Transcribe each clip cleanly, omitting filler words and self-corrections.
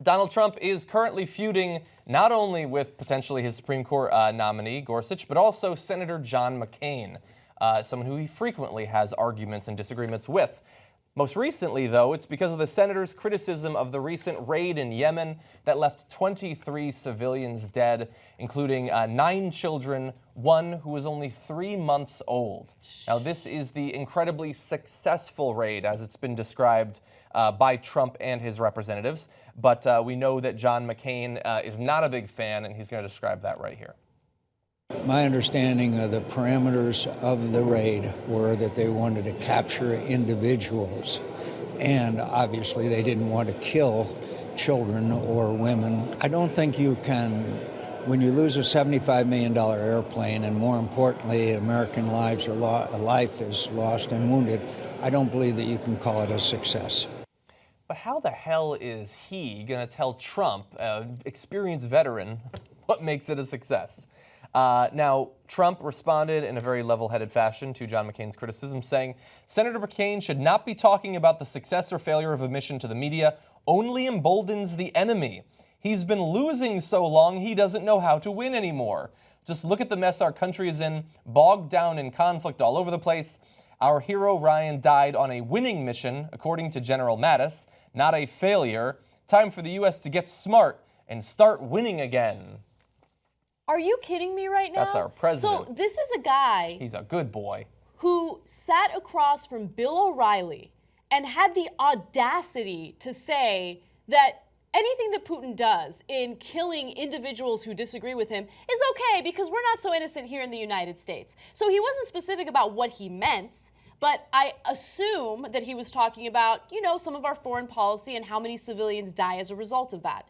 Donald Trump is currently feuding not only with potentially his Supreme Court nominee, Gorsuch, but also Senator John McCain, someone who he frequently has arguments and disagreements with. Most recently, though, it's because of the senator's criticism of the recent raid in Yemen that left 23 civilians dead, including 9 children, one who was only 3 months old. Now, this is the incredibly successful raid, as it's been described by Trump and his representatives. But we know that John McCain is not a big fan, and he's going to describe that right here. My understanding of the parameters of the raid were that they wanted to capture individuals, and obviously they didn't want to kill children or women. I don't think you can, when you lose a $75 million airplane, and more importantly, American life is lost and wounded, I don't believe that you can call it a success. But how the hell is he going to tell Trump, experienced veteran, what makes it a success? Now, Trump responded in a very level-headed fashion to John McCain's criticism, saying, Senator McCain should not be talking about the success or failure of a mission to the media, only emboldens the enemy. He's been losing so long, he doesn't know how to win anymore. Just look at the mess our country is in, bogged down in conflict all over the place. Our hero Ryan died on a winning mission, according to General Mattis, not a failure. Time for the U.S. to get smart and start winning again. Are you kidding me right now? That's our president. So this is a guy. He's a good boy. Who sat across from Bill O'Reilly and had the audacity to say that anything that Putin does in killing individuals who disagree with him is okay because we're not so innocent here in the United States. So he wasn't specific about what he meant, but I assume that he was talking about, you know, some of our foreign policy and how many civilians die as a result of that.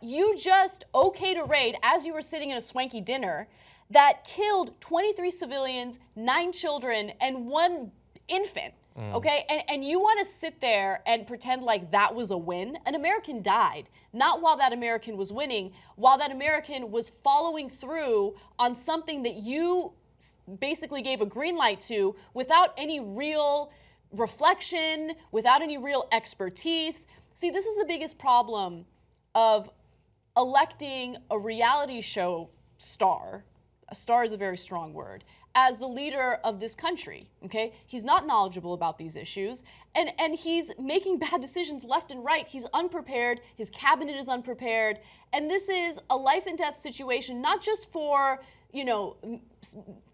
You just okayed a raid as you were sitting in a swanky dinner that killed 23 civilians, 9 children, and 1 infant. Okay, and you want to sit there and pretend like that was a win? An American died, not while that American was winning, while that American was following through on something that you basically gave a green light to without any real reflection, without any real expertise. See, this is the biggest problem of electing a reality show star. A star is a very strong word. As the leader of this country, okay? He's not knowledgeable about these issues, and he's making bad decisions left and right. He's unprepared, his cabinet is unprepared, and this is a life and death situation, not just for, you know,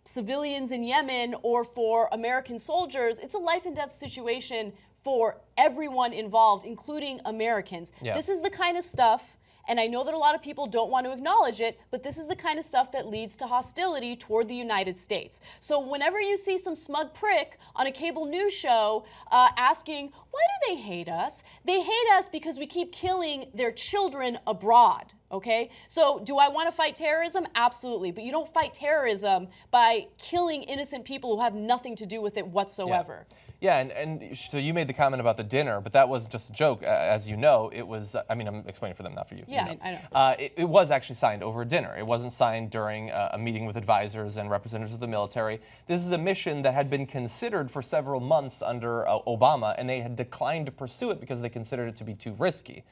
civilians in Yemen or for American soldiers. It's a life and death situation for everyone involved, including Americans. Yeah. This is the kind of stuff, and I know that a lot of people don't want to acknowledge it, but this is the kind of stuff that leads to hostility toward the United States. So whenever you see some smug prick on a cable news show asking, why do they hate us? They hate us because we keep killing their children abroad, okay? So do I want to fight terrorism? Absolutely. But you don't fight terrorism by killing innocent people who have nothing to do with it whatsoever. Yeah, and so you made the comment about the dinner, but that wasn't just a joke. As you know, it was, I mean, I'm explaining for them, not for you. Yeah, you know. I know. It was actually signed over a dinner. It wasn't signed during a meeting with advisors and representatives of the military. This is a mission that had been considered for several months under Obama, and they had declined to pursue it because they considered it to be too risky.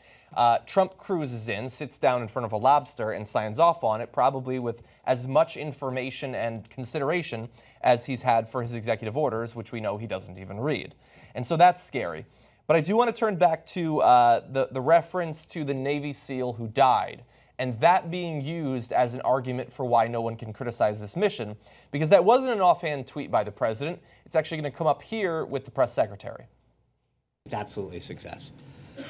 Trump cruises in, sits down in front of a lobster, and signs off on it, probably with as much information and consideration as he's had for his executive orders, which we know he doesn't even read. And so that's scary. But I do want to turn back to the reference to the Navy SEAL who died, and that being used as an argument for why no one can criticize this mission, because that wasn't an offhand tweet by the president. It's actually going to come up here with the press secretary. It's absolutely a success.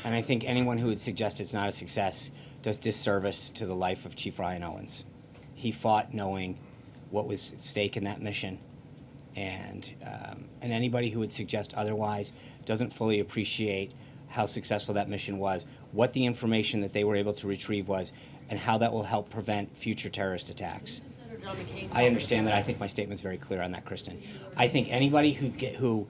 And I think anyone who would suggest it's not a success does disservice to the life of Chief Ryan Owens. He fought knowing what was at stake in that mission, and anybody who would suggest otherwise doesn't fully appreciate how successful that mission was, what the information that they were able to retrieve was, and how that will help prevent future terrorist attacks. I understand that. I think my statement's very clear on that, Kristen. I think anybody who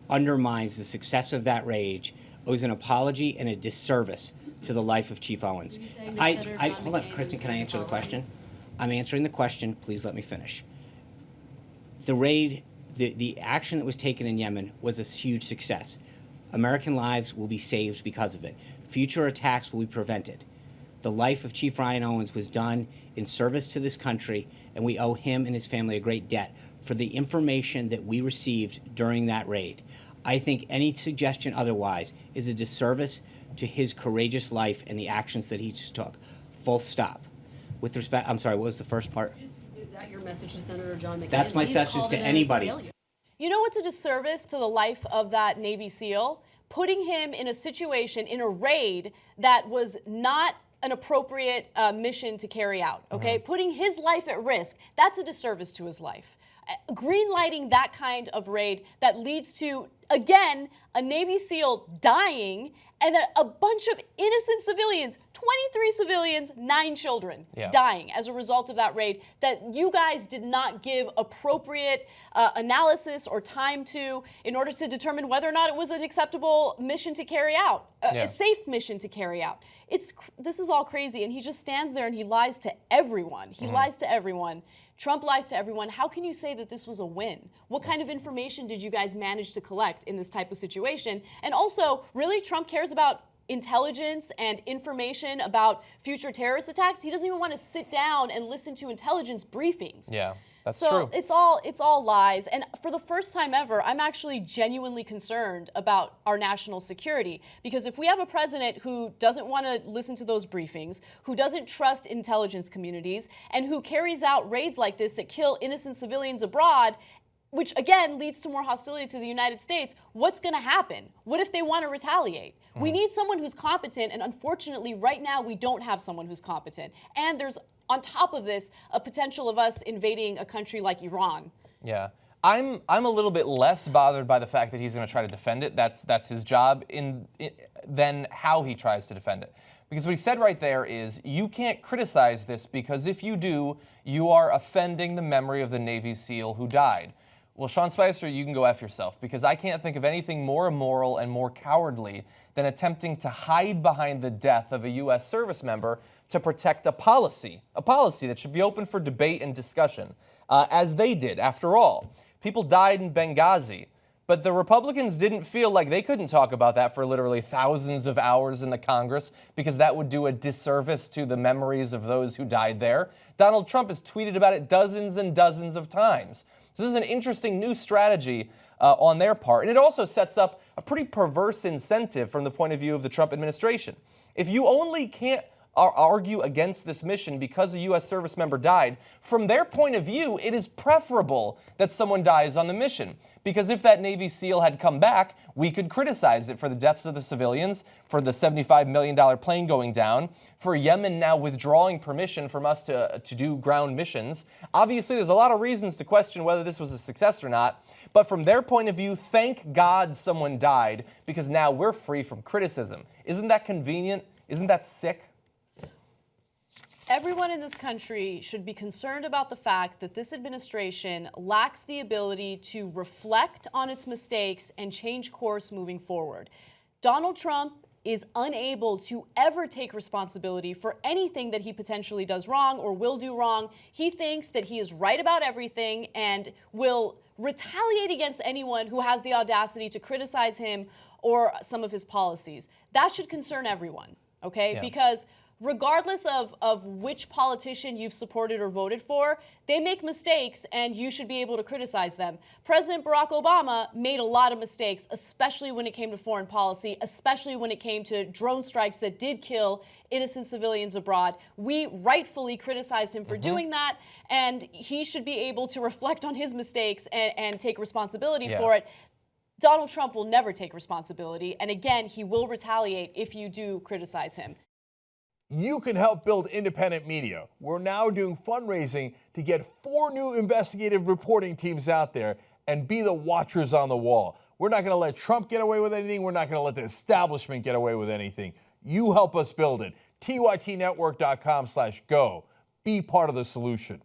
undermines the success of that raid owes an apology and a disservice to the life of Chief Owens. Hold on, Kristen, can I answer the question? I'm answering the question. Please let me finish. The raid, the action that was taken in Yemen was a huge success. American lives will be saved because of it. future attacks will be prevented. The life of Chief Ryan Owens was done in service to this country, and we owe him and his family a great debt for the information that we received during that raid. I think any suggestion otherwise is a disservice to his courageous life and the actions that he just took. Full stop. With respect, I'm sorry, what was the first part? Is that your message to Senator John McCain? That's my message to anybody. You know what's a disservice to the life of that Navy SEAL? Putting him in a situation, in a raid that was not an appropriate mission to carry out, okay? Putting his life at risk, that's a disservice to his life. Greenlighting that kind of raid that leads to, again, a Navy SEAL dying and a bunch of innocent civilians, 23 civilians, 9 children dying as a result of that raid that you guys did not give appropriate analysis or time to in order to determine whether or not it was an acceptable mission to carry out, a safe mission to carry out. This is all crazy, and he just stands there and he lies to everyone. He lies to everyone. Trump lies to everyone. How can you say that this was a win? What kind of information did you guys manage to collect in this type of situation? And also, really, Trump cares about intelligence and information about future terrorist attacks? He doesn't even want to sit down and listen to intelligence briefings. Yeah. That's so true. it's all lies. And for the first time ever, I'm actually genuinely concerned about our national security. Because if we have a president who doesn't want to listen to those briefings, who doesn't trust intelligence communities, and who carries out raids like this that kill innocent civilians abroad, which again leads to more hostility to the United States, what's going to happen? What if they want to retaliate? We need someone who's competent, and unfortunately right now we don't have someone who's competent. And there's, on top of this, a potential of us invading a country like Iran. Yeah. I'm a little bit less bothered by the fact that he's going to try to defend it. That's his job than how he tries to defend it. Because what he said right there is, you can't criticize this because if you do, you are offending the memory of the Navy SEAL who died. Well, Sean Spicer, you can go F yourself, because I can't think of anything more immoral and more cowardly than attempting to hide behind the death of a U.S. service member to protect a policy that should be open for debate and discussion, as they did, after all. People died in Benghazi, but the Republicans didn't feel like they couldn't talk about that for literally thousands of hours in the Congress because that would do a disservice to the memories of those who died there. Donald Trump has tweeted about it dozens and dozens of times. So this is an interesting new strategy on their part. And it also sets up a pretty perverse incentive from the point of view of the Trump administration. If you only can't argue against this mission because a U.S. service member died, from their point of view, it is preferable that someone dies on the mission. Because if that Navy SEAL had come back, we could criticize it for the deaths of the civilians, for the $75 million plane going down, for Yemen now withdrawing permission from us to do ground missions. Obviously, there's a lot of reasons to question whether this was a success or not. But from their point of view, thank God someone died, because now we're free from criticism. Isn't that convenient? Isn't that sick? Everyone in this country should be concerned about the fact that this administration lacks the ability to reflect on its mistakes and change course moving forward. Donald Trump is unable to ever take responsibility for anything that he potentially does wrong or will do wrong. He thinks that he is right about everything and will retaliate against anyone who has the audacity to criticize him or some of his policies. That should concern everyone, okay? Yeah. Because regardless of which politician you've supported or voted for, they make mistakes and you should be able to criticize them. President Barack Obama made a lot of mistakes, especially when it came to foreign policy, especially when it came to drone strikes that did kill innocent civilians abroad. We rightfully criticized him for doing that, and he should be able to reflect on his mistakes and take responsibility for it. Donald Trump will never take responsibility, and again, he will retaliate if you do criticize him. You can help build independent media. We're now doing fundraising to get 4 new investigative reporting teams out there and be the watchers on the wall. We're not going to let Trump get away with anything. We're not going to let the establishment get away with anything. You help us build it. TYTnetwork.com/go. Be part of the solution.